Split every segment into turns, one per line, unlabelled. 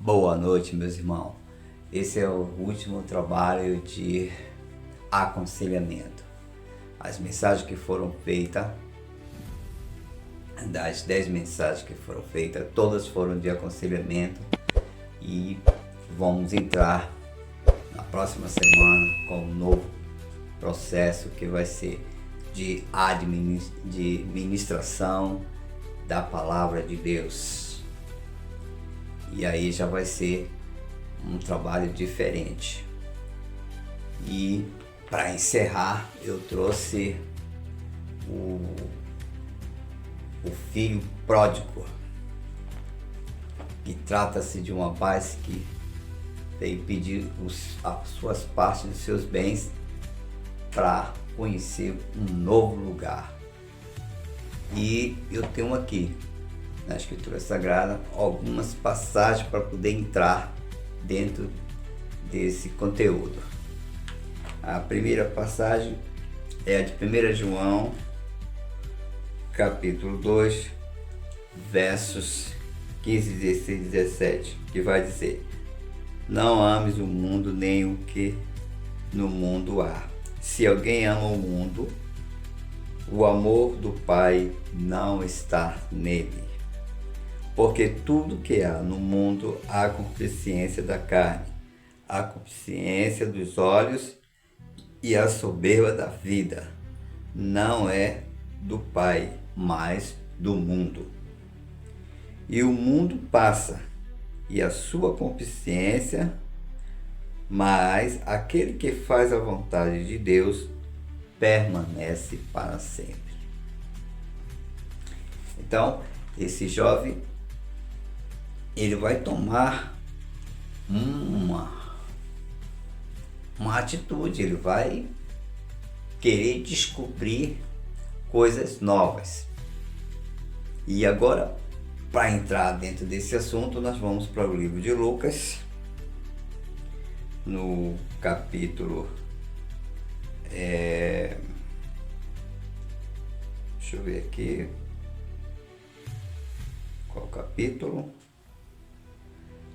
Boa noite, meus irmãos. Esse é o último trabalho de aconselhamento. As mensagens que foram feitas, das 10 mensagens que foram feitas, todas foram de aconselhamento e vamos entrar na próxima semana com um novo processo que vai ser de ministração da palavra de Deus. E aí já vai ser um trabalho diferente. E para encerrar, eu trouxe o filho pródigo, que trata-se de um rapaz que veio pedir as suas partes dos seus bens para conhecer um novo lugar. E eu tenho aqui na Escritura Sagrada algumas passagens para poder entrar dentro desse conteúdo. A primeira passagem é a de 1 João, capítulo 2, versos 15, 16 e 17, que vai dizer: não ames o mundo nem o que no mundo há. Se alguém ama o mundo, o amor do Pai não está nele. Porque tudo que há no mundo, há concupiscência da carne, a concupiscência dos olhos e a soberba da vida, não é do Pai, mas do mundo. E o mundo passa, e a sua concupiscência, mas aquele que faz a vontade de Deus permanece para sempre. Então, esse jovem, ele vai tomar uma atitude, ele vai querer descobrir coisas novas. E agora, para entrar dentro desse assunto, nós vamos para o livro de Lucas, no capítulo, deixa eu ver aqui, qual capítulo?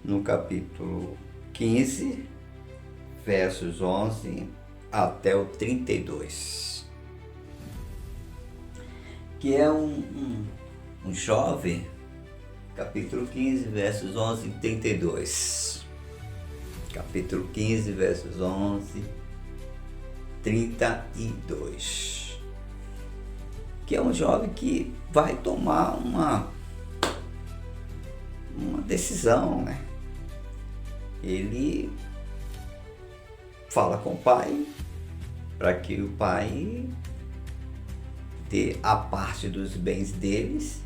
No capítulo 15, versos 11 até o 32, que é um jovem, capítulo 15, versos 11 e 32. Capítulo 15, versos 11, 32. Que é um jovem que vai tomar uma decisão, né? Ele fala com o pai para que o pai dê a parte dos bens deles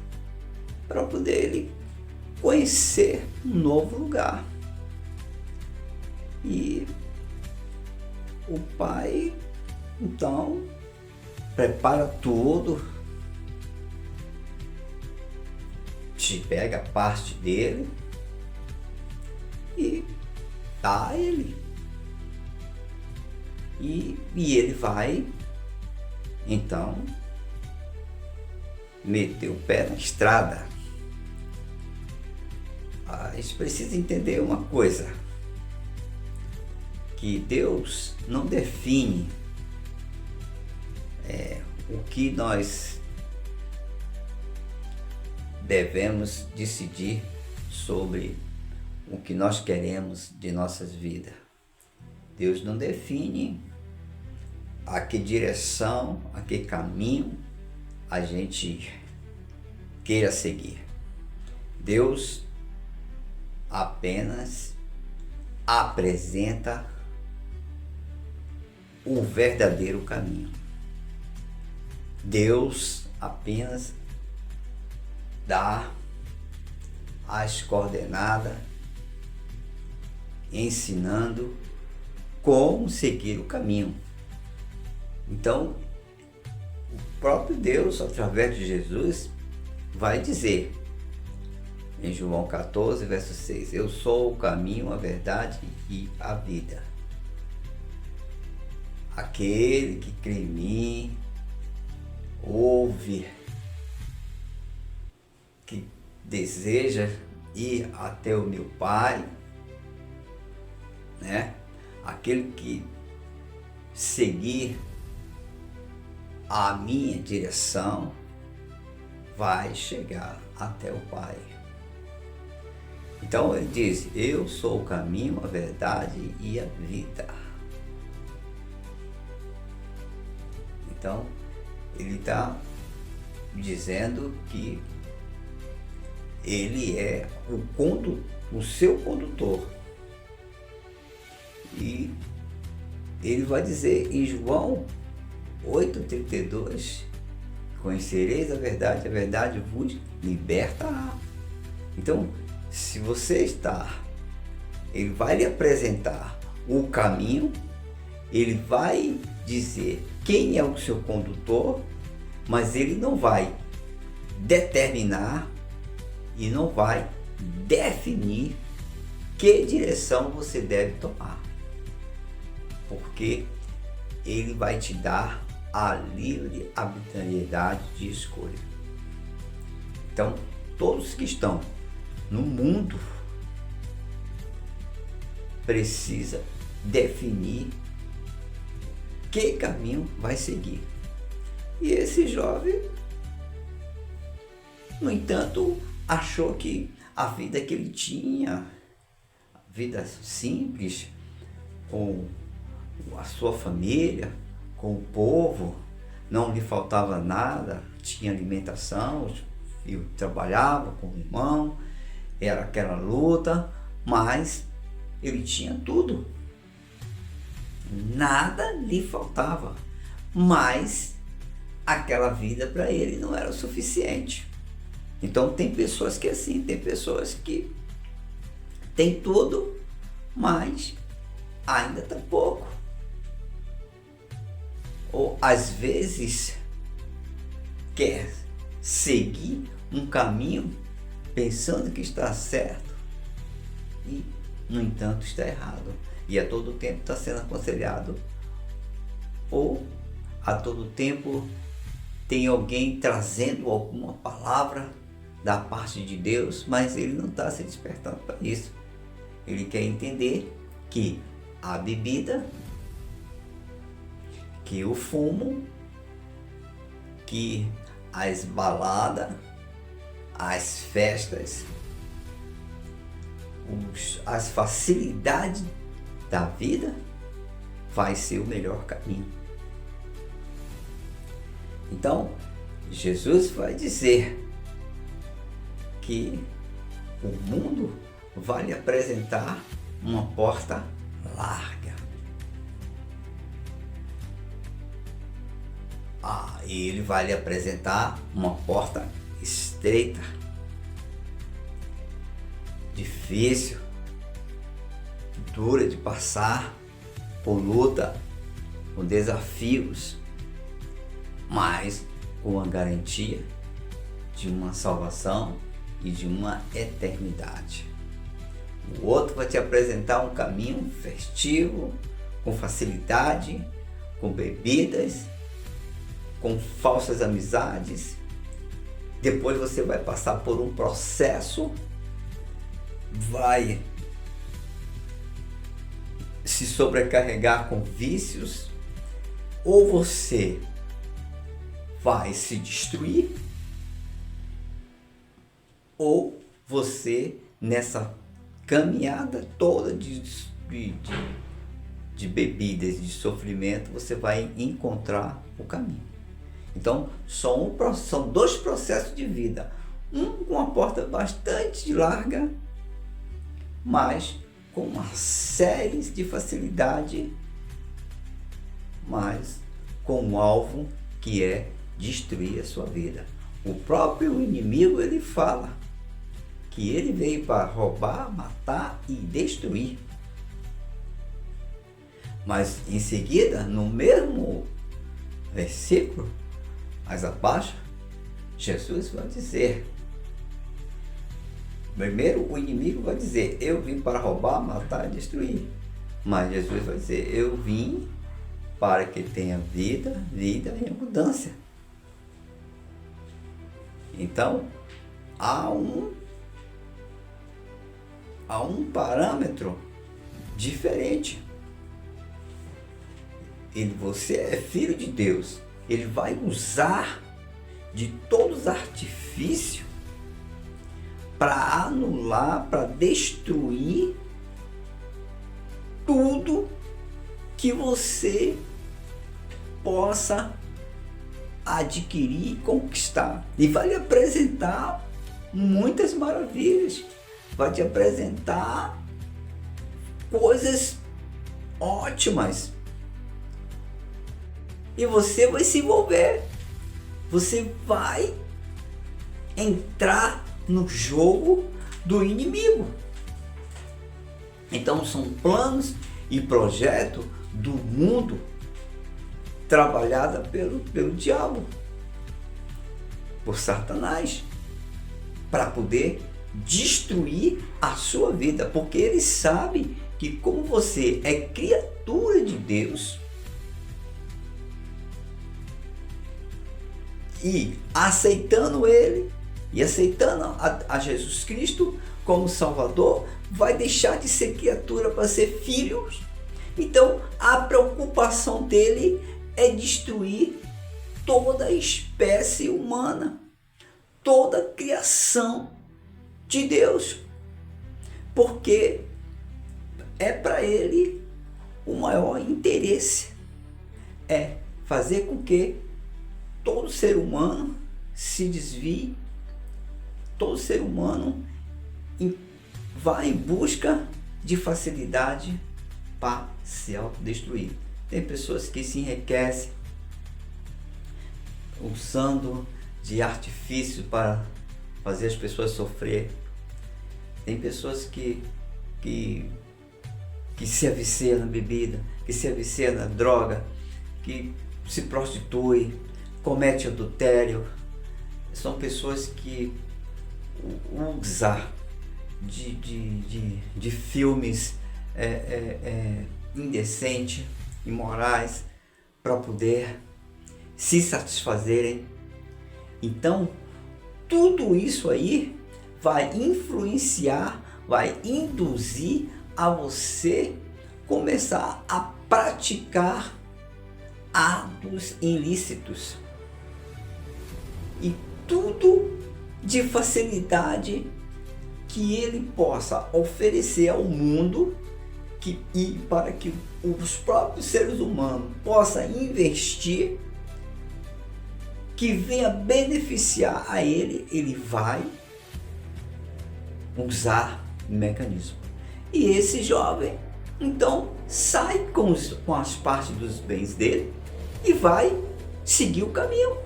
para poder ele conhecer um novo lugar. E o pai então prepara tudo, te pega a parte dele e dá a ele. E ele vai então meter o pé na estrada. A gente precisa entender uma coisa, que Deus não define o que nós devemos decidir sobre o que nós queremos de nossas vidas. Deus não define a que direção, a que caminho a gente queira seguir. Deus apenas apresenta o verdadeiro caminho. Deus apenas dá as coordenadas, ensinando como seguir o caminho. Então, o próprio Deus, através de Jesus, vai dizer em João 14, verso 6: eu sou o caminho, a verdade e a vida. Aquele que crê em mim, ouve, que deseja ir até o meu Pai, né? Aquele que seguir a minha direção vai chegar até o Pai. Então ele diz: eu sou o caminho, a verdade e a vida. Então ele está dizendo que ele é o seu condutor. E ele vai dizer em João 8,32: conhecereis a verdade vos libertará. Então, se você ele vai lhe apresentar o caminho, ele vai dizer quem é o seu condutor, mas ele não vai determinar e não vai definir que direção você deve tomar, porque ele vai te dar a livre arbitrariedade de escolha. Então, todos que estão no mundo precisa definir que caminho vai seguir. E esse jovem, no entanto, achou que a vida que ele tinha, vida simples, com a sua família, com o povo, não lhe faltava nada, tinha alimentação, trabalhava com o irmão, era aquela luta, mas ele tinha tudo. Nada lhe faltava, mas aquela vida para ele não era o suficiente. Então tem pessoas que assim, tem pessoas que tem tudo, mas ainda está pouco. Ou às vezes quer seguir um caminho pensando que está certo e, no entanto, está errado. E a todo tempo está sendo aconselhado, ou a todo tempo tem alguém trazendo alguma palavra da parte de Deus, mas ele não está se despertando para isso. Ele quer entender que a bebida, que o fumo, que as baladas, as festas, as facilidades da vida vai ser o melhor caminho. Então, Jesus vai dizer que o mundo vai lhe apresentar uma porta larga. E ele vai lhe apresentar uma porta estreita, difícil, dura de passar, por luta, por desafios, mas com a garantia de uma salvação e de uma eternidade. O outro vai te apresentar um caminho festivo, com facilidade, com bebidas, com falsas amizades. Depois você vai passar por um processo, vai se sobrecarregar com vícios, ou você vai se destruir, ou você, nessa caminhada toda de bebidas, de sofrimento, você vai encontrar o caminho. Então, são dois processos de vida. Um com uma porta bastante larga, mas com uma série de facilidade, mas com um alvo que é destruir a sua vida. O próprio inimigo, ele fala que ele veio para roubar, matar e destruir. Mas em seguida, no mesmo versículo, mais abaixo, Jesus vai dizer, primeiro o inimigo vai dizer: eu vim para roubar, matar e destruir. Mas Jesus vai dizer: eu vim para que tenha vida, vida em abundância. Então, há um a um parâmetro diferente. Você é filho de Deus. Ele vai usar de todos os artifícios para anular, para destruir tudo que você possa adquirir e conquistar. E vai lhe apresentar muitas maravilhas. Vai te apresentar coisas ótimas. E você vai se envolver. Você vai entrar no jogo do inimigo. Então são planos e projetos do mundo trabalhada pelo diabo, por Satanás, para poder destruir a sua vida, porque ele sabe que como você é criatura de Deus e aceitando ele e aceitando a Jesus Cristo como Salvador, vai deixar de ser criatura para ser filho. Então a preocupação dele é destruir toda a espécie humana, toda a criação de Deus, porque é para ele o maior interesse é fazer com que todo ser humano se desvie, todo ser humano vá em busca de facilidade para se autodestruir. Tem pessoas que se enriquecem usando de artifício para fazer as pessoas sofrer. Tem pessoas que se aviciam na bebida, que se aviciam na droga, que se prostituem, comete adultério. São pessoas que usam de filmes indecentes, imorais, para poder se satisfazerem. Então tudo isso aí vai influenciar, vai induzir a você começar a praticar atos ilícitos e tudo de facilidade que ele possa oferecer ao mundo, e para que os próprios seres humanos possam investir, que venha beneficiar a ele, ele vai usar o mecanismo. E esse jovem então sai com as partes dos bens dele e vai seguir o caminho.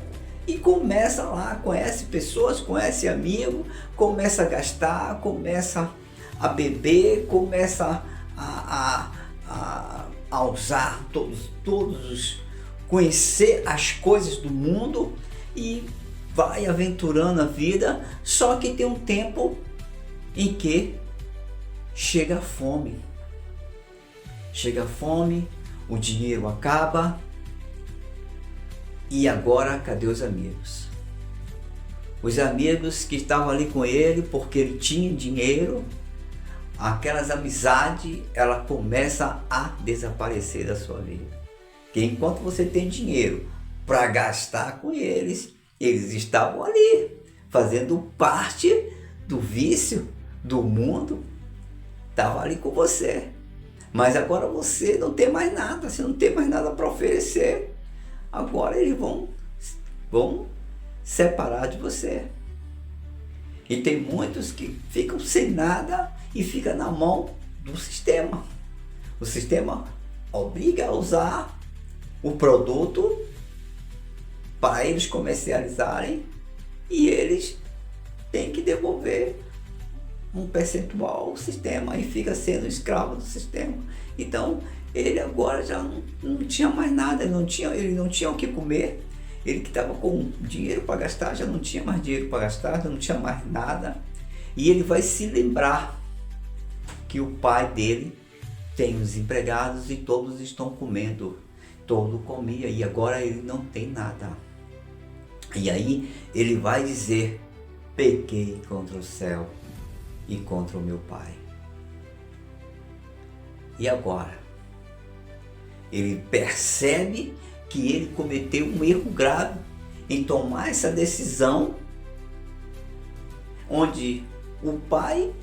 E começa lá, conhece pessoas, conhece amigos, começa a gastar, começa a beber, começa a usar conhecer as coisas do mundo e vai aventurando a vida. Só que tem um tempo em que chega a fome. Chega a fome, o dinheiro acaba. E agora, cadê os amigos? Os amigos que estavam ali com ele porque ele tinha dinheiro, aquelas amizades, ela começa a desaparecer da sua vida. Porque enquanto você tem dinheiro para gastar com eles, eles estavam ali, fazendo parte do vício, do mundo, estavam ali com você. Mas agora você não tem mais nada, você não tem mais nada para oferecer. Agora eles vão separar de você. E tem muitos que ficam sem nada e ficam na mão do sistema. O sistema obriga a usar o produto para eles comercializarem e eles têm que devolver um percentual ao sistema e fica sendo escravo do sistema. Então ele agora já não tinha mais nada, ele não tinha o que comer. Ele que estava com dinheiro para gastar, já não tinha mais dinheiro para gastar, já não tinha mais nada. E ele vai se lembrar que o pai dele tem os empregados e todos estão comendo. Todo comia e agora ele não tem nada. E aí ele vai dizer: pequei contra o céu e contra o meu pai. E agora? Ele percebe que ele cometeu um erro grave em tomar essa decisão, onde o pai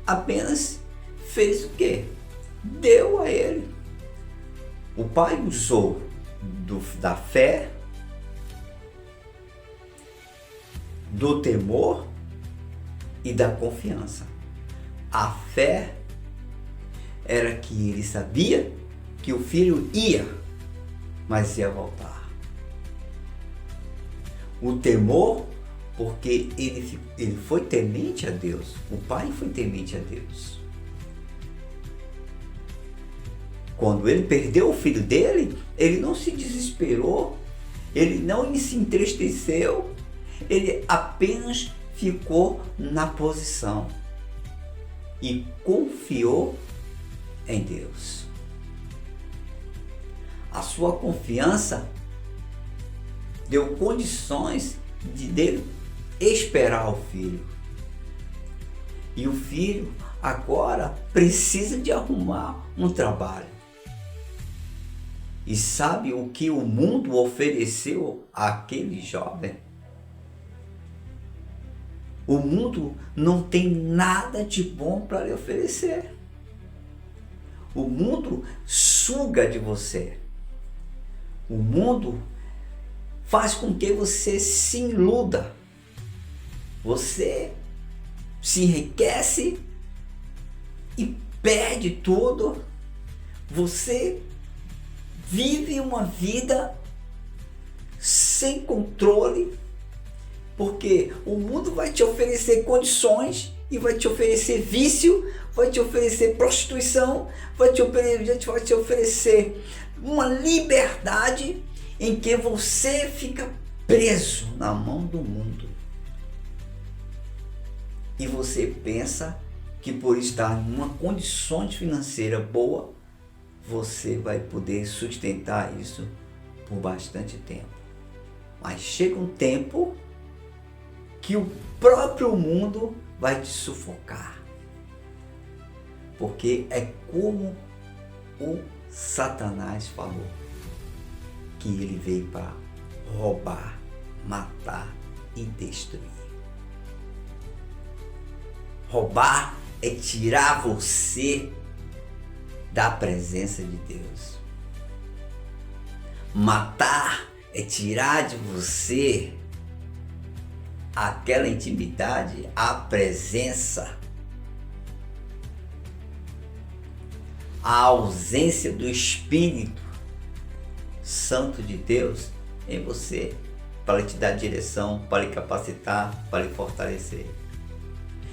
apenas fez o quê? Deu a ele. O pai usou da fé, do temor e da confiança. A fé era que ele sabia que o filho ia, mas ia voltar. O temor, porque ele foi temente a Deus. O pai foi temente a Deus. Quando ele perdeu o filho dele, ele não se desesperou, ele não se entristeceu, ele apenas ficou na posição e confiou em Deus. A sua confiança deu condições dele esperar o filho. E o filho agora precisa de arrumar um trabalho. E sabe o que o mundo ofereceu àquele jovem? O mundo não tem nada de bom para lhe oferecer. O mundo suga de você. O mundo faz com que você se iluda. Você se enriquece e perde tudo. Você vive uma vida sem controle, porque o mundo vai te oferecer condições e vai te oferecer vício, vai te oferecer prostituição, vai te oferecer uma liberdade em que você fica preso na mão do mundo. E você pensa que por estar em uma condição financeira boa, você vai poder sustentar isso por bastante tempo. Mas chega um tempo que o próprio mundo vai te sufocar. Porque é como o Satanás falou, que ele veio para roubar, matar e destruir. Roubar é tirar você da presença de Deus. Matar é tirar de você aquela intimidade, a presença, a ausência do Espírito Santo de Deus em você, para te dar direção, para lhe capacitar, para lhe fortalecer.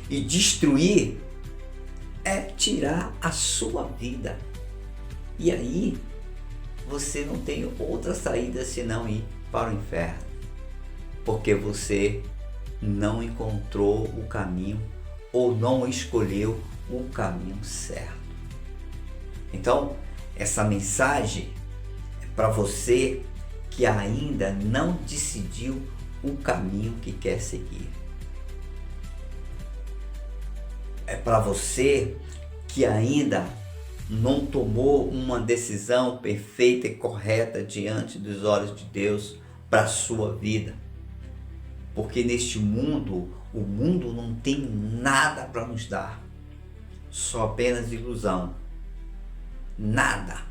E destruir é tirar a sua vida. E aí você não tem outra saída senão ir para o inferno, porque você não encontrou o caminho ou não escolheu o caminho certo. Então, essa mensagem é para você que ainda não decidiu o caminho que quer seguir. É para você que ainda não tomou uma decisão perfeita e correta diante dos olhos de Deus para a sua vida. Porque neste mundo, o mundo não tem nada para nos dar, só apenas ilusão. Nada.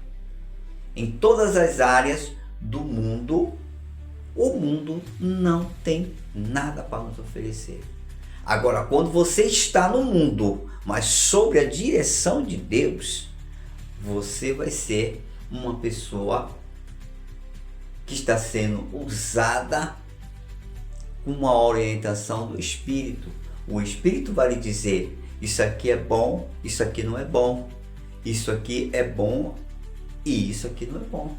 Em todas as áreas do mundo, o mundo não tem nada para nos oferecer. Agora, quando você está no mundo, mas sob a direção de Deus, você vai ser uma pessoa que está sendo usada com uma orientação do Espírito. O Espírito vai lhe dizer, isso aqui é bom, isso aqui não é bom. Isso aqui é bom e isso aqui não é bom.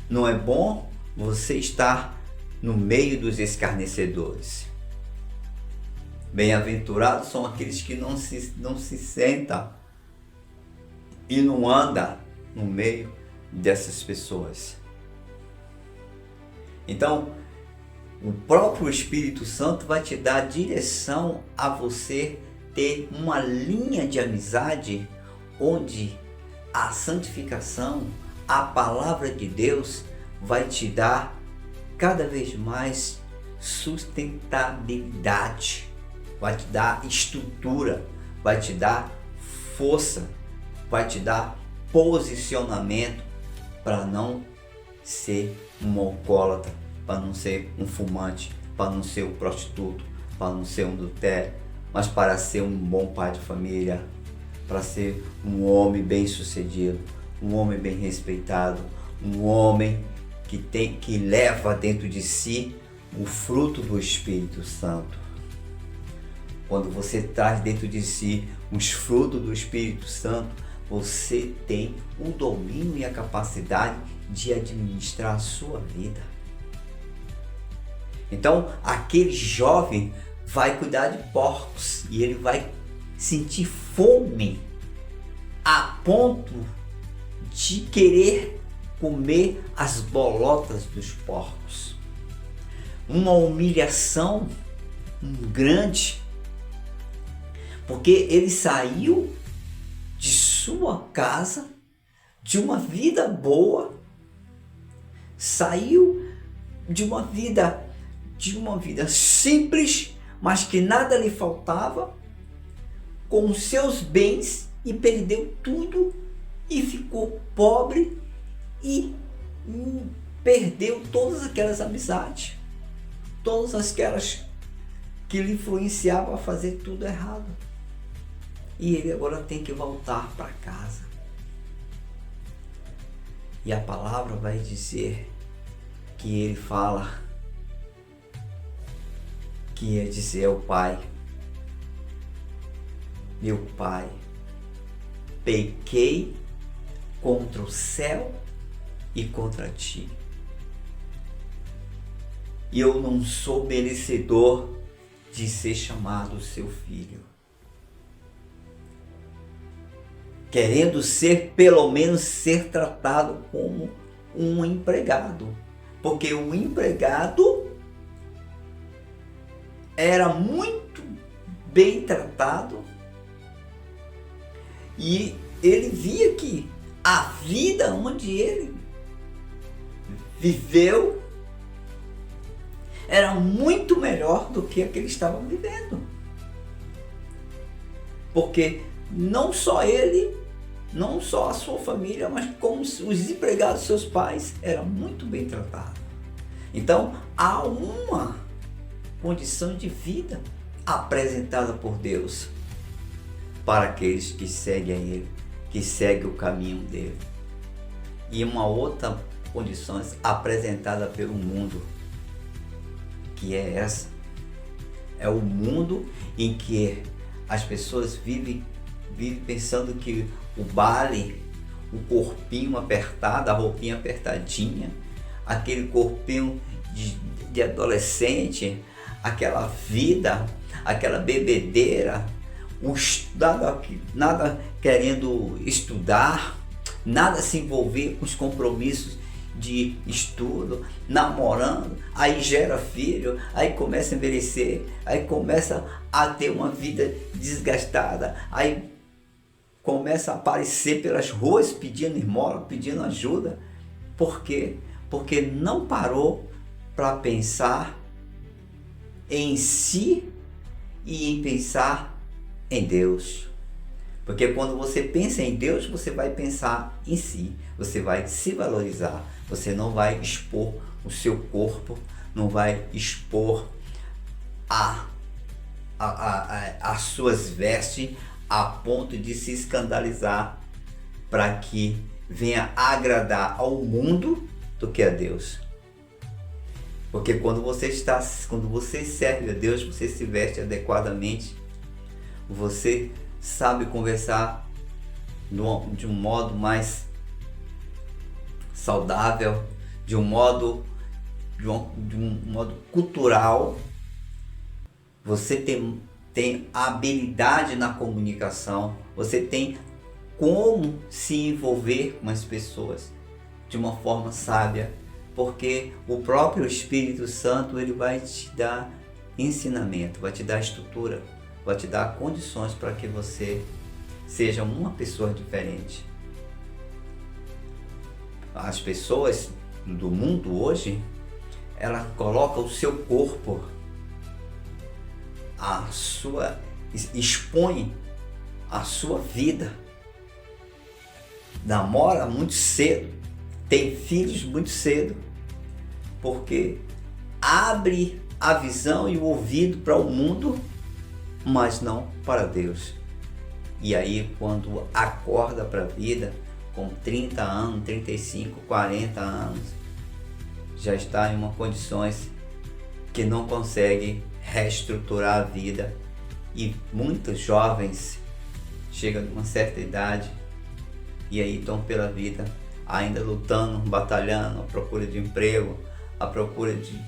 Não é bom você estar no meio dos escarnecedores. Bem-aventurados são aqueles que não se sentam e não andam no meio dessas pessoas. Então, o próprio Espírito Santo vai te dar direção a você ter uma linha de amizade onde a santificação, a palavra de Deus vai te dar cada vez mais sustentabilidade, vai te dar estrutura, vai te dar força, vai te dar posicionamento para não ser um alcoólatra, para não ser um fumante, para não ser um prostituto, para não ser um adultério, mas para ser um bom pai de família, para ser um homem bem-sucedido, um homem bem respeitado, um homem que leva dentro de si o fruto do Espírito Santo. Quando você traz dentro de si os frutos do Espírito Santo, você tem o domínio e a capacidade de administrar a sua vida. Então, aquele jovem vai cuidar de porcos e ele vai sentir fome a ponto de querer comer as bolotas dos porcos. Uma humilhação grande, porque ele saiu de sua casa, de uma vida boa, saiu de uma vida simples, mas que nada lhe faltava, com os seus bens, e perdeu tudo e ficou pobre e perdeu todas aquelas amizades, todas aquelas que lhe influenciavam a fazer tudo errado. E ele agora tem que voltar para casa. E a palavra vai dizer que ele fala que ia dizer ao pai: meu pai, pequei contra o céu e contra ti. E eu não sou merecedor de ser chamado seu filho. Querendo ser, pelo menos, ser tratado como um empregado. Porque o empregado era muito bem tratado e ele via que a vida onde ele viveu era muito melhor do que a que ele estava vivendo. Porque não só ele, não só a sua família, mas como os empregados, seus pais, eram muito bem tratados. Então, há uma condição de vida apresentada por Deus para aqueles que seguem a Ele, que seguem o caminho dele. E uma outra condição apresentada pelo mundo, que é essa. É o mundo em que as pessoas vivem pensando que o baile, o corpinho apertado, a roupinha apertadinha, aquele corpinho de adolescente, aquela vida, aquela bebedeira, nada querendo estudar, nada se envolver com os compromissos de estudo, namorando, aí gera filho, aí começa a envelhecer, aí começa a ter uma vida desgastada, aí começa a aparecer pelas ruas pedindo esmola, pedindo ajuda. Por quê? Porque não parou para pensar em si e em pensar em Deus. Porque quando você pensa em Deus, você vai pensar em si, você vai se valorizar, você não vai expor o seu corpo, não vai expor as suas vestes a ponto de se escandalizar para que venha agradar ao mundo do que a Deus. Porque quando você serve a Deus, você se veste adequadamente, você sabe conversar de um modo mais saudável, de um modo cultural. Você tem habilidade na comunicação, você tem como se envolver com as pessoas de uma forma sábia, porque o próprio Espírito Santo ele vai te dar ensinamento, vai te dar estrutura, vai te dar condições para que você seja uma pessoa diferente. As pessoas do mundo hoje, ela coloca o seu corpo, expõe a sua vida, namora muito cedo, tem filhos muito cedo, porque abre a visão e o ouvido para o mundo, mas não para Deus. E aí, quando acorda para a vida, com 30 anos, 35, 40 anos, já está em uma condições que não consegue reestruturar a vida. E muitos jovens chegam a uma certa idade e aí estão pela vida ainda lutando, batalhando, à procura de emprego, à procura de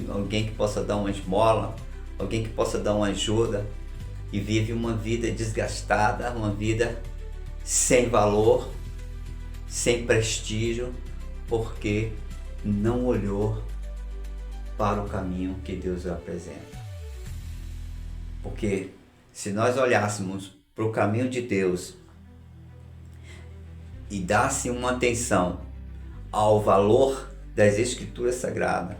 alguém que possa dar uma esmola, alguém que possa dar uma ajuda, e vive uma vida desgastada, uma vida sem valor, sem prestígio, porque não olhou para o caminho que Deus apresenta. Porque se nós olhássemos para o caminho de Deus e dássemos uma atenção ao valor das Escrituras Sagradas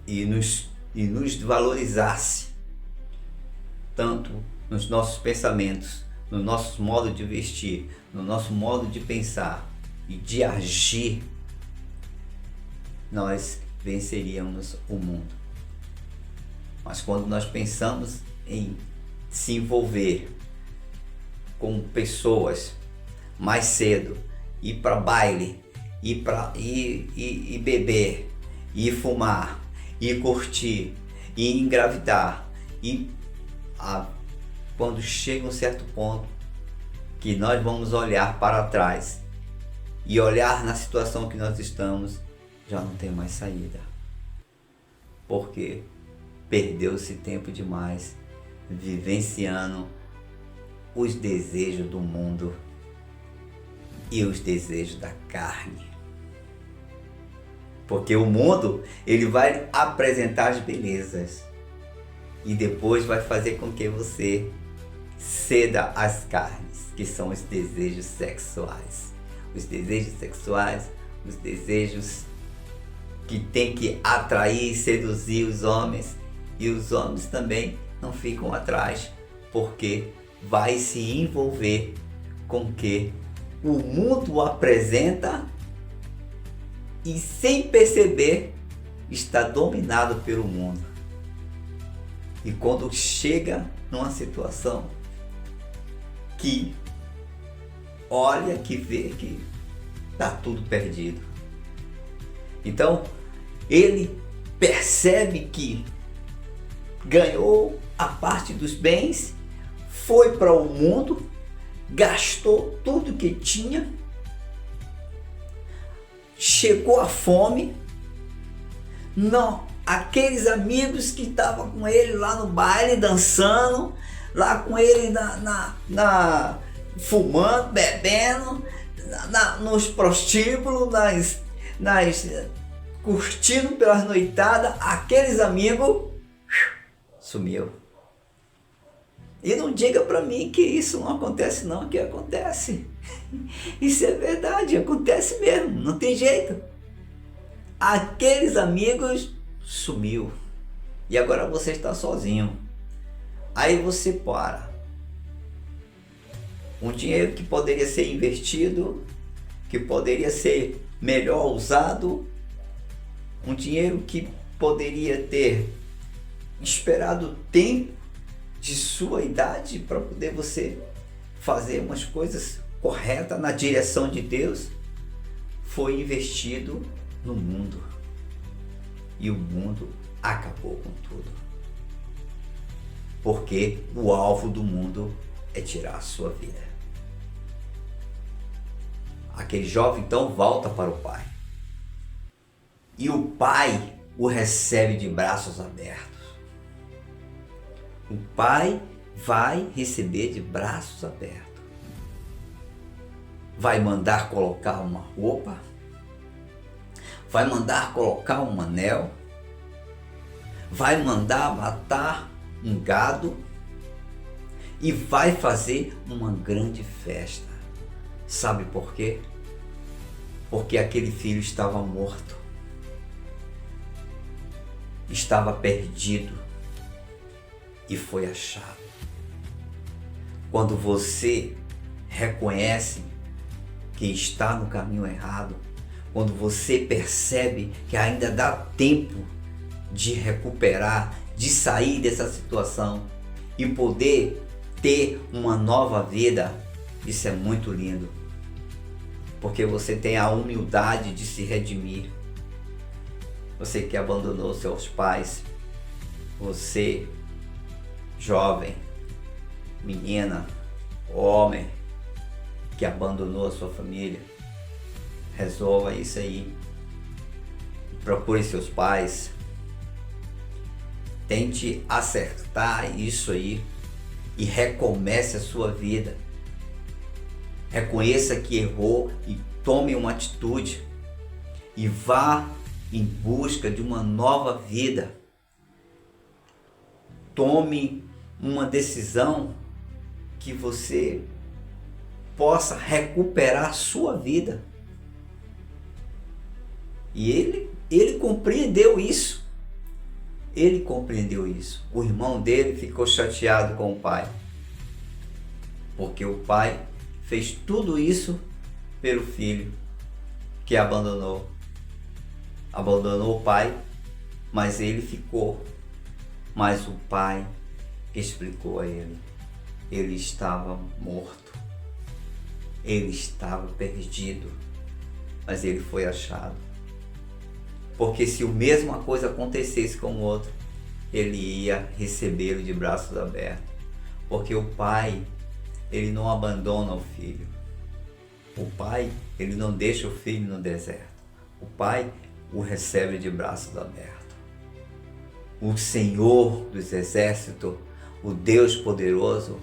e nos valorizasse tanto nos nossos pensamentos, no nosso modo de vestir, no nosso modo de pensar e de agir, nós venceríamos o mundo. Mas quando nós pensamos em se envolver com pessoas mais cedo, ir para baile, ir beber, ir fumar, ir curtir, ir engravidar, quando chega um certo ponto que nós vamos olhar para trás e olhar na situação que nós estamos, já não tem mais saída, porque perdeu-se tempo demais vivenciando os desejos do mundo e os desejos da carne. Porque o mundo, ele vai apresentar as belezas e depois vai fazer com que você ceda às carnes, que são os desejos sexuais. Os desejos sexuais, os desejos que tem que atrair e seduzir os homens, e os homens também não ficam atrás, porque vai se envolver com o que o mundo apresenta e, sem perceber, está dominado pelo mundo. E quando chega numa situação que olha, que vê que está tudo perdido, então ele percebe que ganhou a parte dos bens, foi para o mundo, gastou tudo que tinha, chegou a fome. Não, aqueles amigos que estavam com ele lá no baile, dançando, lá com ele fumando, bebendo, nos prostíbulos, curtindo pelas noitadas, aqueles amigos sumiu. E não diga para mim que isso não acontece, não, que acontece. Isso é verdade, acontece mesmo, não tem jeito. Aqueles amigos sumiu. E agora você está sozinho. Aí você para. Um dinheiro que poderia ser investido, que poderia ser melhor usado, um dinheiro que poderia ter esperado o tempo de sua idade para poder você fazer umas coisas corretas na direção de Deus, foi investido no mundo. E o mundo acabou com tudo. Porque o alvo do mundo é tirar a sua vida. Aquele jovem então volta para o pai. E o pai o recebe de braços abertos. O pai vai receber de braços abertos. Vai mandar colocar uma roupa. Vai mandar colocar um anel. Vai mandar matar um gado. E vai fazer uma grande festa. Sabe por quê? porque aquele filho estava morto, estava perdido e foi achado. Quando você reconhece que está no caminho errado, quando você percebe que ainda dá tempo de recuperar, de sair dessa situação e poder ter uma nova vida, isso é muito lindo, porque você tem a humildade de se redimir. Você que abandonou seus pais, você jovem, menina, homem que abandonou a sua família, resolva isso aí. Procure seus pais, tente acertar isso aí e recomece a sua vida. Reconheça que errou e tome uma atitude e vá em busca de uma nova vida. Tome uma decisão que você possa recuperar a sua vida. E ele compreendeu isso. Ele compreendeu isso. O irmão dele ficou chateado com o pai, porque o pai fez tudo isso pelo filho que abandonou o pai, mas ele ficou. Mas o pai explicou a ele: ele estava morto, ele estava perdido, mas ele foi achado. Porque se a mesma coisa acontecesse com o outro, ele ia recebê-lo de braços abertos. Porque o pai, ele não abandona o filho. O pai, ele não deixa o filho no deserto. O pai o recebe de braços abertos. O Senhor dos Exércitos, o Deus poderoso,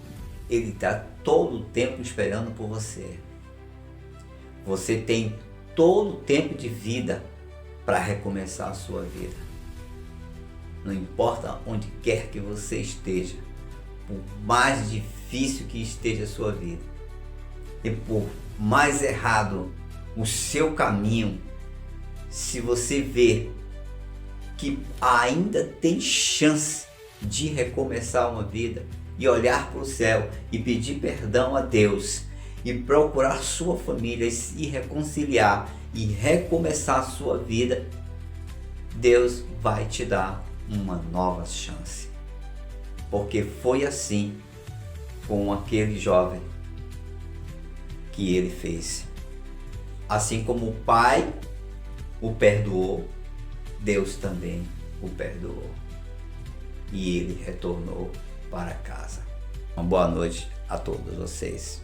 ele está todo o tempo esperando por você. Você tem todo o tempo de vida para recomeçar a sua vida. Não importa onde quer que você esteja, por mais difícil que esteja a sua vida, e por mais errado o seu caminho, se você vê que ainda tem chance de recomeçar uma vida e olhar para o céu e pedir perdão a Deus e procurar sua família e se reconciliar e recomeçar a sua vida, Deus vai te dar uma nova chance. Porque foi assim com aquele jovem que ele fez. Assim como o pai o perdoou, Deus também o perdoou. E ele retornou para casa. Uma boa noite a todos vocês.